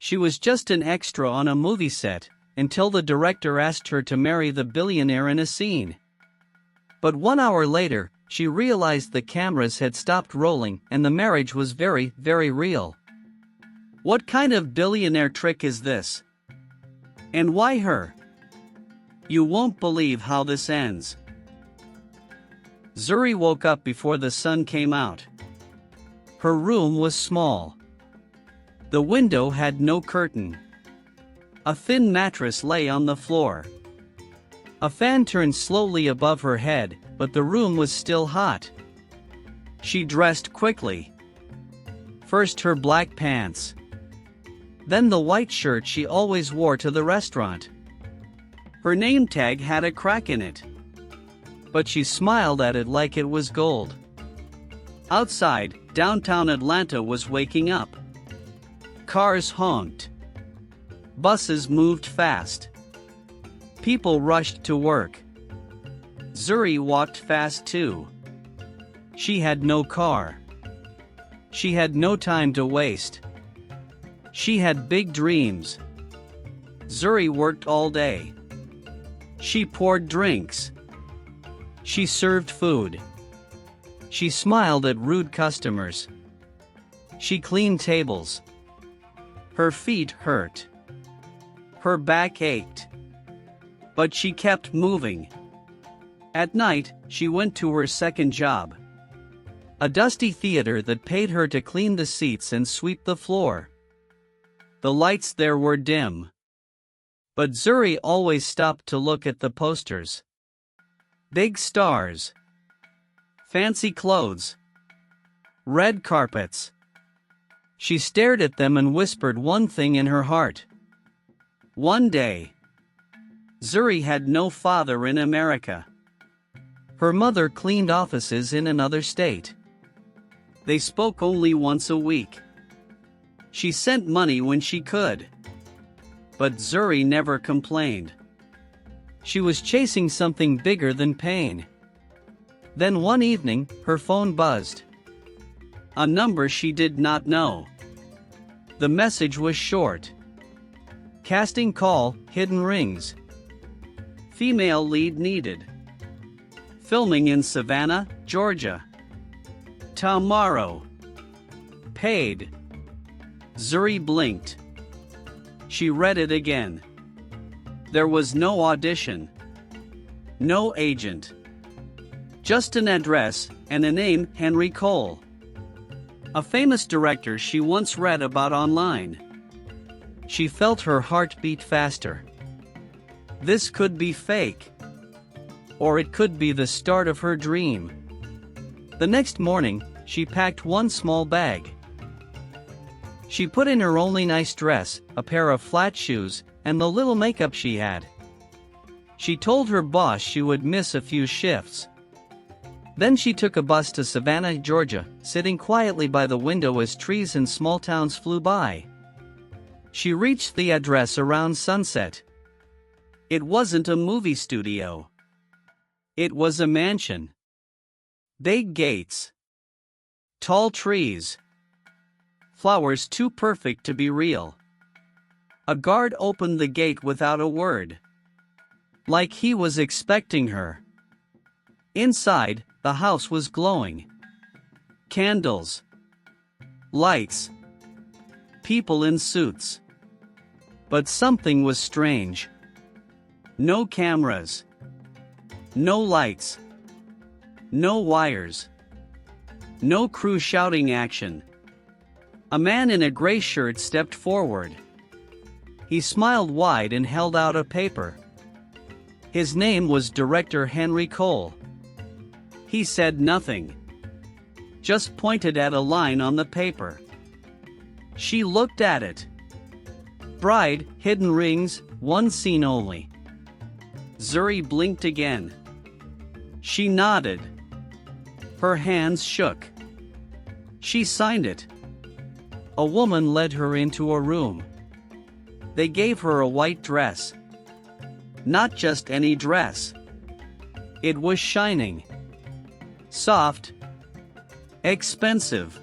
She was just an extra on a movie set, until the director asked her to marry the billionaire in a scene. But 1 hour later, she realized the cameras had stopped rolling and the marriage was very, very real. What kind of billionaire trick is this? And why her? You won't believe how this ends. Zuri woke up before the sun came out. Her room was small. The window had no curtain. A thin mattress lay on the floor. A fan turned slowly above her head, but the room was still hot. She dressed quickly. First her black pants. Then the white shirt she always wore to the restaurant. Her name tag had a crack in it, but she smiled at it like it was gold. Outside, downtown Atlanta was waking up. Cars honked. Buses moved fast. People rushed to work. Zuri walked fast too. She had no car. She had no time to waste. She had big dreams. Zuri worked all day. She poured drinks. She served food. She smiled at rude customers. She cleaned tables. Her feet hurt. Her back ached. But she kept moving. At night, she went to her second job. A dusty theater that paid her to clean the seats and sweep the floor. The lights there were dim. But Zuri always stopped to look at the posters. Big stars. Fancy clothes. Red carpets. She stared at them and whispered one thing in her heart. One day. Zuri had no father in America. Her mother cleaned offices in another state. They spoke only once a week. She sent money when she could. But Zuri never complained. She was chasing something bigger than pain. Then one evening, her phone buzzed. A number she did not know. The message was short. Casting call, hidden rings. Female lead needed. Filming in Savannah, Georgia. Tomorrow. Paid. Zuri blinked. She read it again. There was no audition. No agent. Just an address and a name, Henry Cole. A famous director she once read about online. She felt her heart beat faster. This could be fake. Or it could be the start of her dream. The next morning, she packed one small bag. She put in her only nice dress, a pair of flat shoes, and the little makeup she had. She told her boss she would miss a few shifts. Then she took a bus to Savannah, Georgia, sitting quietly by the window as trees and small towns flew by. She reached the address around sunset. It wasn't a movie studio. It was a mansion. Big gates. Tall trees. Flowers too perfect to be real. A guard opened the gate without a word. Like he was expecting her. Inside, the house was glowing. Candles. Lights. People in suits. But something was strange. No cameras. No lights. No wires. No crew shouting action. A man in a gray shirt stepped forward. He smiled wide and held out a paper. His name was Director Henry Cole. He said nothing. Just pointed at a line on the paper. She looked at it. Bride, hidden rings, one scene only. Zuri blinked again. She nodded. Her hands shook. She signed it. A woman led her into a room. They gave her a white dress. Not just any dress. It was shining. Soft. Expensive.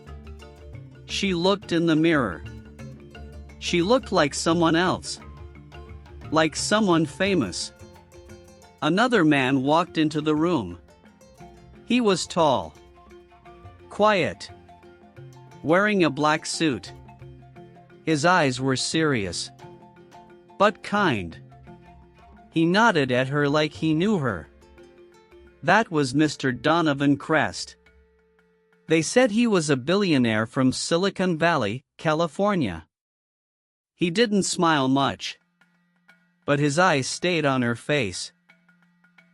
She looked in the mirror. She looked like someone else. Like someone famous. Another man walked into the room. He was tall. Quiet. Wearing a black suit. His eyes were serious. But kind. He nodded at her like he knew her. That was Mr. Donovan Crest. They said he was a billionaire from Silicon Valley, California. He didn't smile much. But his eyes stayed on her face.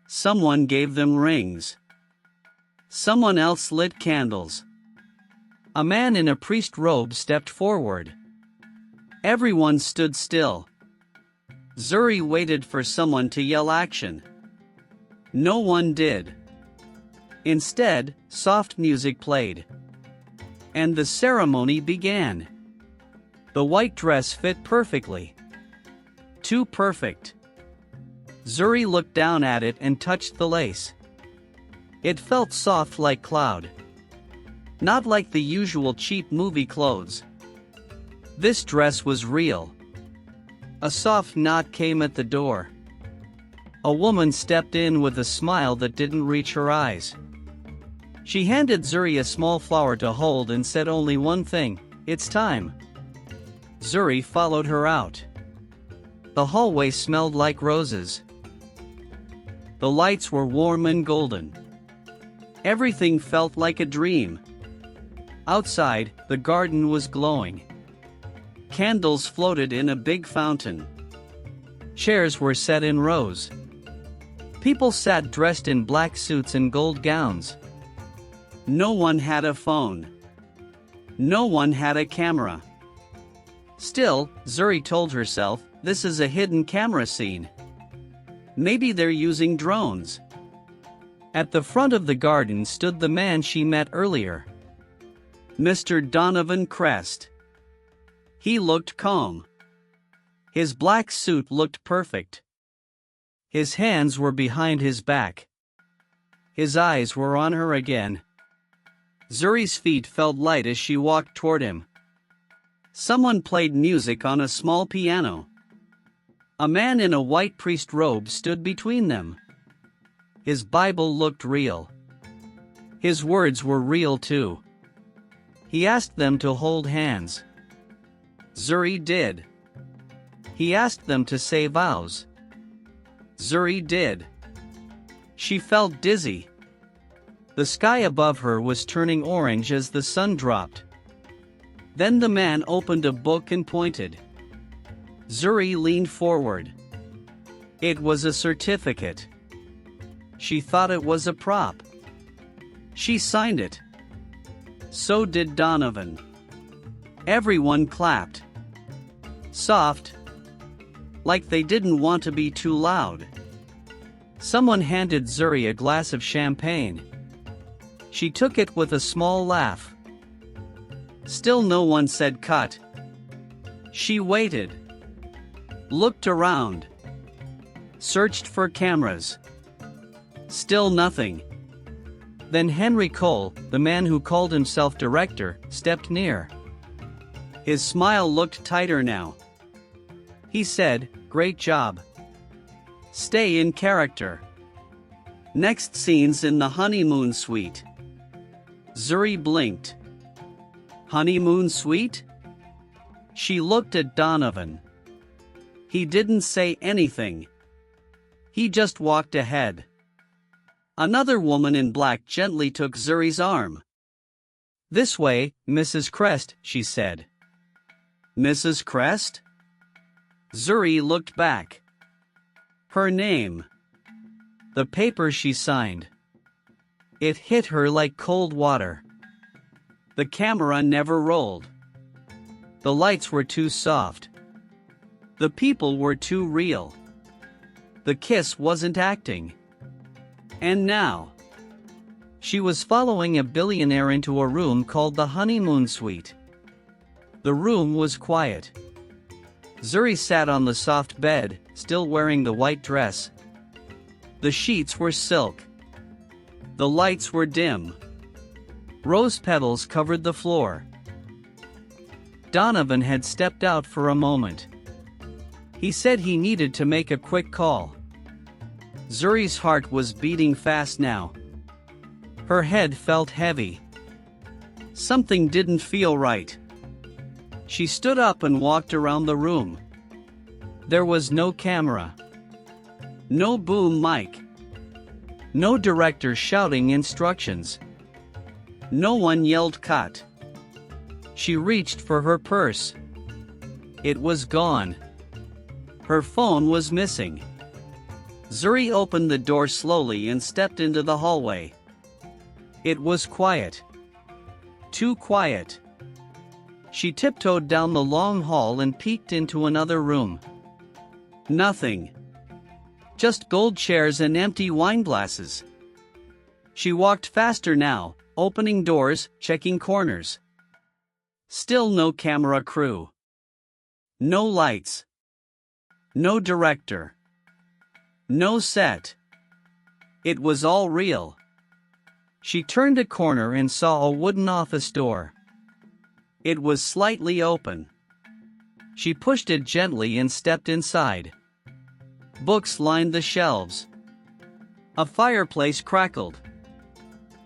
Someone gave them rings. Someone else lit candles. A man in a priest robe stepped forward. Everyone stood still. Zuri waited for someone to yell action. No one did. Instead, soft music played. And the ceremony began. The white dress fit perfectly. Too perfect. Zuri looked down at it and touched the lace. It felt soft like cloud. Not like the usual cheap movie clothes. This dress was real. A soft knock came at the door. A woman stepped in with a smile that didn't reach her eyes. She handed Zuri a small flower to hold and said only one thing, "It's time." Zuri followed her out. The hallway smelled like roses. The lights were warm and golden. Everything felt like a dream. Outside, the garden was glowing. Candles floated in a big fountain. Chairs were set in rows. People sat dressed in black suits and gold gowns. No one had a phone. No one had a camera. Still, Zuri told herself, this is a hidden camera scene. Maybe they're using drones. At the front of the garden stood the man she met earlier. Mr. Donovan Crest. He looked calm. His black suit looked perfect. His hands were behind his back. His eyes were on her again. Zuri's feet felt light as she walked toward him. Someone played music on a small piano. A man in a white priest robe stood between them. His Bible looked real. His words were real too. He asked them to hold hands. Zuri did. He asked them to say vows. Zuri did. She felt dizzy. The sky above her was turning orange as the sun dropped. Then the man opened a book and pointed. Zuri leaned forward. It was a certificate. She thought it was a prop. She signed it. So did Donovan. Everyone clapped. Soft. Like they didn't want to be too loud. Someone handed Zuri a glass of champagne. She took it with a small laugh. Still no one said cut. She waited. Looked around. Searched for cameras. Still nothing. Then Henry Cole, the man who called himself director, stepped near. His smile looked tighter now. He said, "Great job. Stay in character. Next scene's in the honeymoon suite." Zuri blinked. Honeymoon suite? She looked at Donovan. He didn't say anything. He just walked ahead. Another woman in black gently took Zuri's arm. "This way, Mrs. Crest," she said. Mrs. Crest? Zuri looked back. Her name. The paper she signed. It hit her like cold water. The camera never rolled. The lights were too soft. The people were too real. The kiss wasn't acting. And now, she was following a billionaire into a room called the honeymoon suite. The room was quiet. Zuri sat on the soft bed, still wearing the white dress. The sheets were silk. The lights were dim. Rose petals covered the floor. Donovan had stepped out for a moment. He said he needed to make a quick call. Zuri's heart was beating fast now. Her head felt heavy. Something didn't feel right. She stood up and walked around the room. There was no camera. No boom mic. No director shouting instructions. No one yelled cut. She reached for her purse. It was gone. Her phone was missing. Zuri opened the door slowly and stepped into the hallway. It was quiet. Too quiet. She tiptoed down the long hall and peeked into another room. Nothing. Just gold chairs and empty wine glasses. She walked faster now, opening doors, checking corners. Still no camera crew. No lights. No director. No set. It was all real. She turned a corner and saw a wooden office door. It was slightly open. She pushed it gently and stepped inside. Books lined the shelves. A fireplace crackled.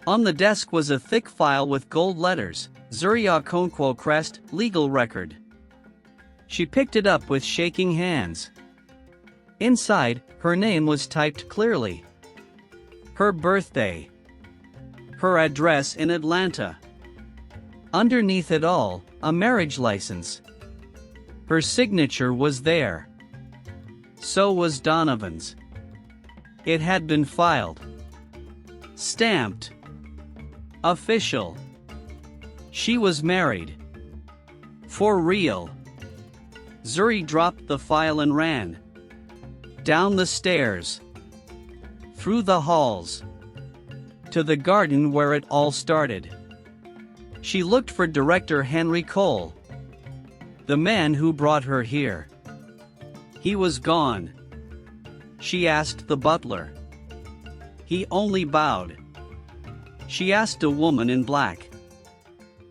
On the desk was a thick file with gold letters, Zuri Okonkwo crest, legal record. She picked it up with shaking hands. Inside, her name was typed clearly. Her birthday. Her address in Atlanta. Underneath it all, a marriage license. Her signature was there. So was Donovan's. It had been filed. Stamped. Official. She was married. For real. Zuri dropped the file and ran. Down the stairs. Through the halls. To the garden where it all started. She looked for Director Henry Cole. The man who brought her here. He was gone. She asked the butler. He only bowed. She asked a woman in black.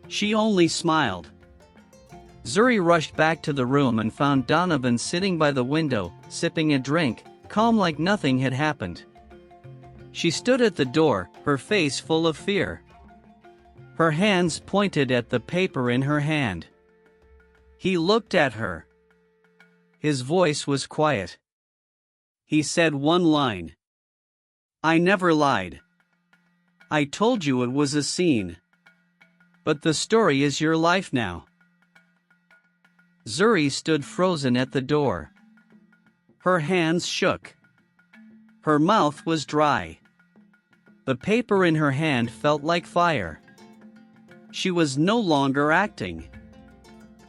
She only smiled. Zuri rushed back to the room and found Donovan sitting by the window, sipping a drink, calm like nothing had happened. She stood at the door, her face full of fear. Her hands pointed at the paper in her hand. He looked at her. His voice was quiet. He said one line. I never lied. I told you it was a scene. But the story is your life now. Zuri stood frozen at the door. Her hands shook. Her mouth was dry. The paper in her hand felt like fire. She was no longer acting.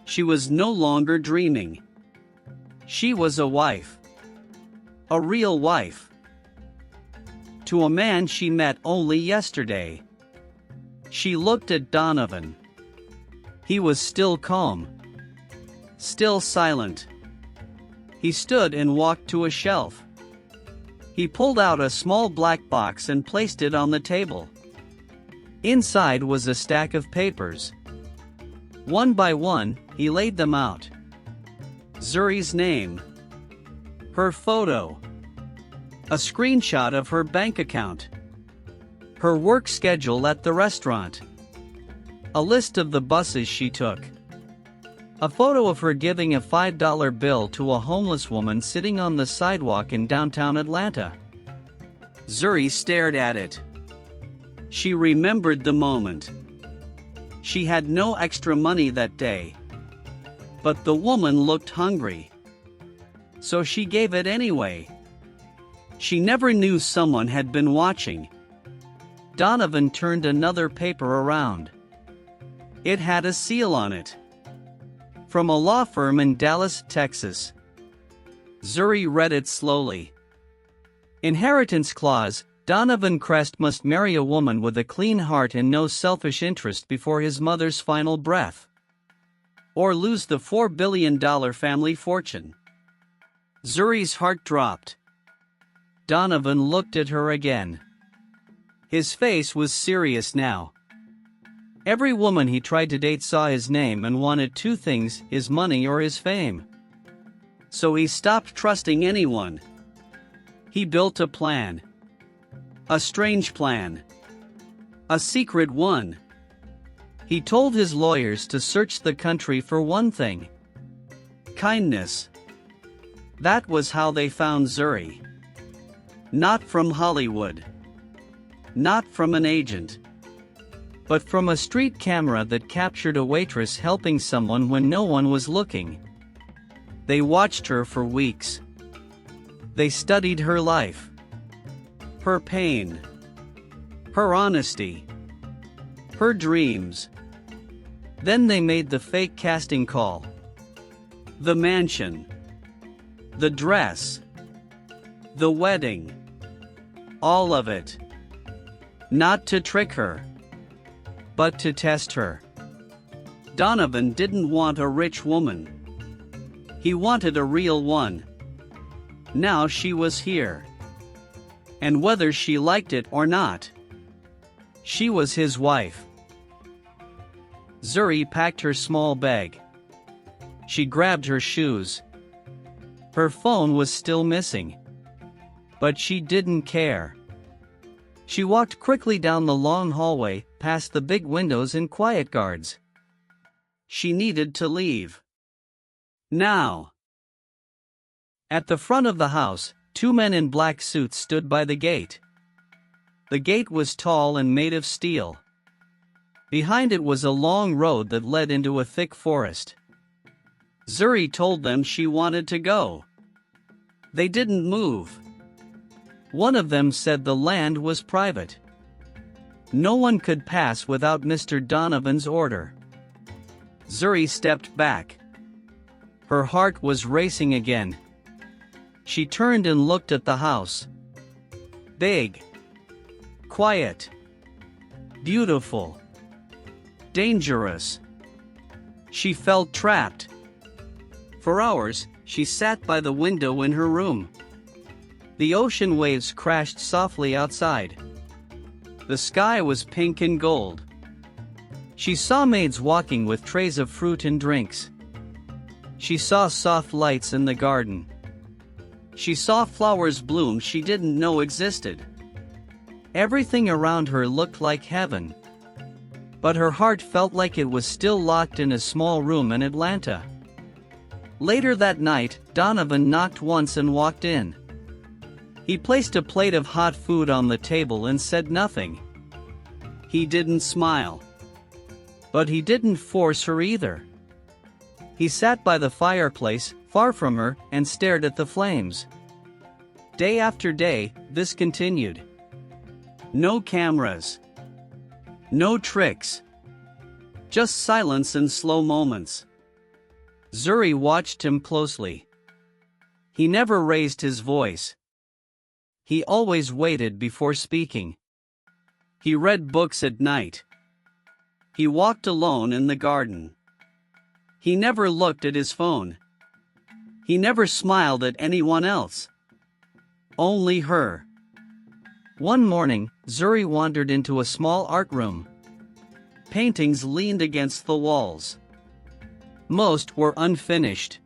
She was no longer dreaming. She was a wife. A real wife. To a man she met only yesterday. She looked at Donovan. He was still calm. Still silent. He stood and walked to a shelf. He pulled out a small black box and placed it on the table. Inside was a stack of papers. One by one, he laid them out. Zuri's name. Her photo. A screenshot of her bank account. Her work schedule at the restaurant. A list of the buses she took. A photo of her giving a $5 bill to a homeless woman sitting on the sidewalk in downtown Atlanta. Zuri stared at it. She remembered the moment. She had no extra money that day. But the woman looked hungry. So she gave it anyway. She never knew someone had been watching. Donovan turned another paper around. It had a seal on it. From a law firm in Dallas, Texas. Zuri read it slowly. Inheritance clause, Donovan Crest must marry a woman with a clean heart and no selfish interest before his mother's final breath. Or lose the $4 billion family fortune. Zuri's heart dropped. Donovan looked at her again. His face was serious now. Every woman he tried to date saw his name and wanted two things: his money or his fame. So he stopped trusting anyone. He built a plan. A strange plan. A secret one. He told his lawyers to search the country for one thing: kindness. That was how they found Zuri. Not from Hollywood. Not from an agent. But from a street camera that captured a waitress helping someone when no one was looking. They watched her for weeks. They studied her life. Her pain. Her honesty. Her dreams. Then they made the fake casting call. The mansion. The dress. The wedding. All of it. Not to trick her, but to test her. Donovan didn't want a rich woman. He wanted a real one. Now she was here. And whether she liked it or not, she was his wife. Zuri packed her small bag. She grabbed her shoes. Her phone was still missing. But she didn't care. She walked quickly down the long hallway, past the big windows and quiet guards. She needed to leave. Now. At the front of the house, two men in black suits stood by the gate. The gate was tall and made of steel. Behind it was a long road that led into a thick forest. Zuri told them she wanted to go. They didn't move. One of them said the land was private. No one could pass without Mr. Donovan's order. Zuri stepped back. Her heart was racing again. She turned and looked at the house. Big. Quiet. Beautiful. Dangerous. She felt trapped. For hours, she sat by the window in her room. The ocean waves crashed softly outside. The sky was pink and gold. She saw maids walking with trays of fruit and drinks. She saw soft lights in the garden. She saw flowers bloom she didn't know existed. Everything around her looked like heaven. But her heart felt like it was still locked in a small room in Atlanta. Later that night, Donovan knocked once and walked in. He placed a plate of hot food on the table and said nothing. He didn't smile. But he didn't force her either. He sat by the fireplace, far from her, and stared at the flames. Day after day, this continued. No cameras. No tricks. Just silence and slow moments. Zuri watched him closely. He never raised his voice. He always waited before speaking. He read books at night. He walked alone in the garden. He never looked at his phone. He never smiled at anyone else. Only her. One morning, Zuri wandered into a small art room. Paintings leaned against the walls. Most were unfinished.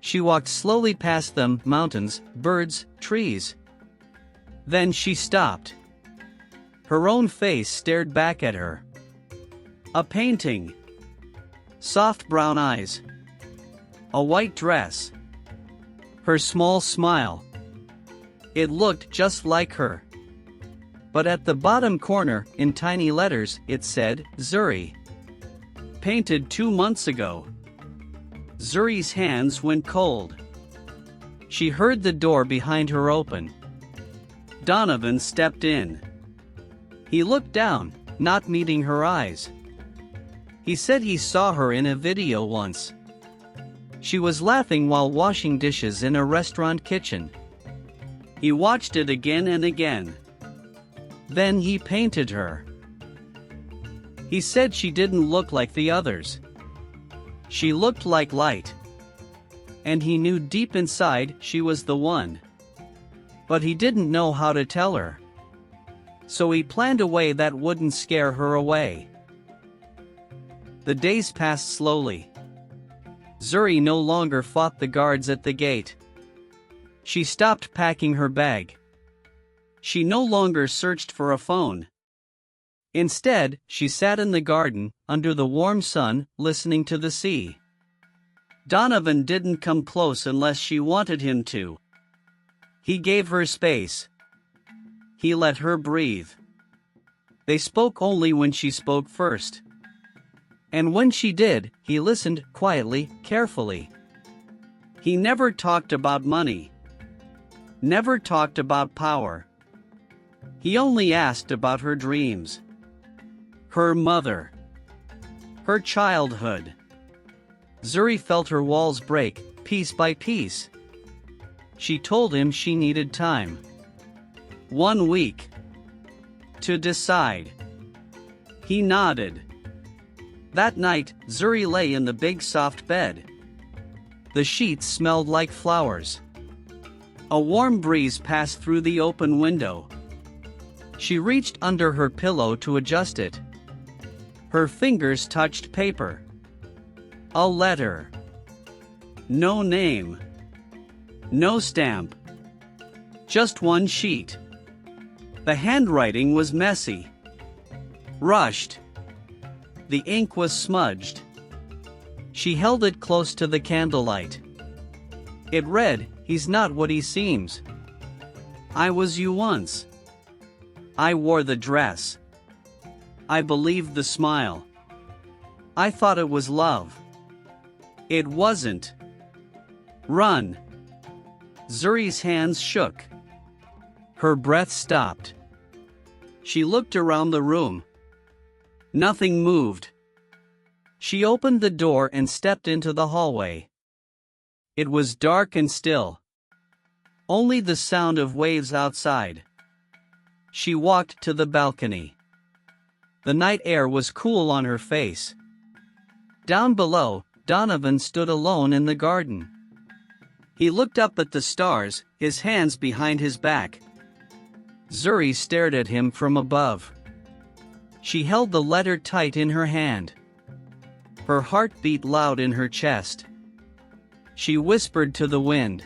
She walked slowly past them: mountains, birds, trees. Then she stopped. Her own face stared back at her. A painting. Soft brown eyes. A white dress. Her small smile. It looked just like her. But at the bottom corner, in tiny letters, it said, Zuri. Painted 2 months ago. Zuri's hands went cold. She heard the door behind her open. Donovan stepped in. He looked down, not meeting her eyes. He said he saw her in a video once. She was laughing while washing dishes in a restaurant kitchen. He watched it again and again. Then he painted her. He said she didn't look like the others. She looked like light. And he knew deep inside she was the one. But he didn't know how to tell her. So he planned a way that wouldn't scare her away. The days passed slowly. Zuri no longer fought the guards at the gate. She stopped packing her bag. She no longer searched for a phone. Instead, she sat in the garden, under the warm sun, listening to the sea. Donovan didn't come close unless she wanted him to. He gave her space. He let her breathe. They spoke only when she spoke first. And when she did, he listened, quietly, carefully. He never talked about money. Never talked about power. He only asked about her dreams. Her mother. Her childhood. Zuri felt her walls break, piece by piece. She told him she needed time. 1 week. To decide. He nodded. That night, Zuri lay in the big soft bed. The sheets smelled like flowers. A warm breeze passed through the open window. She reached under her pillow to adjust it. Her fingers touched paper. A letter. No name. No stamp. Just one sheet. The handwriting was messy. Rushed. The ink was smudged. She held it close to the candlelight. It read, "He's not what he seems. I was you once. I wore the dress. I believed the smile. I thought it was love. It wasn't. Run." Zuri's hands shook. Her breath stopped. She looked around the room. Nothing moved. She opened the door and stepped into the hallway. It was dark and still. Only the sound of waves outside. She walked to the balcony. The night air was cool on her face. Down below, Donovan stood alone in the garden. He looked up at the stars, his hands behind his back. Zuri stared at him from above. She held the letter tight in her hand. Her heart beat loud in her chest. She whispered to the wind,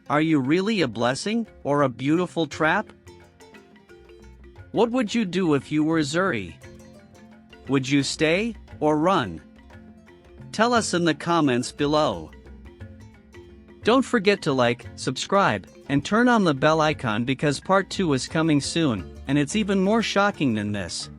"Are you really a blessing, or a beautiful trap?" What would you do if you were Zuri? Would you stay, or run? Tell us in the comments below. Don't forget to like, subscribe, and turn on the bell icon because part 2 is coming soon, and it's even more shocking than this.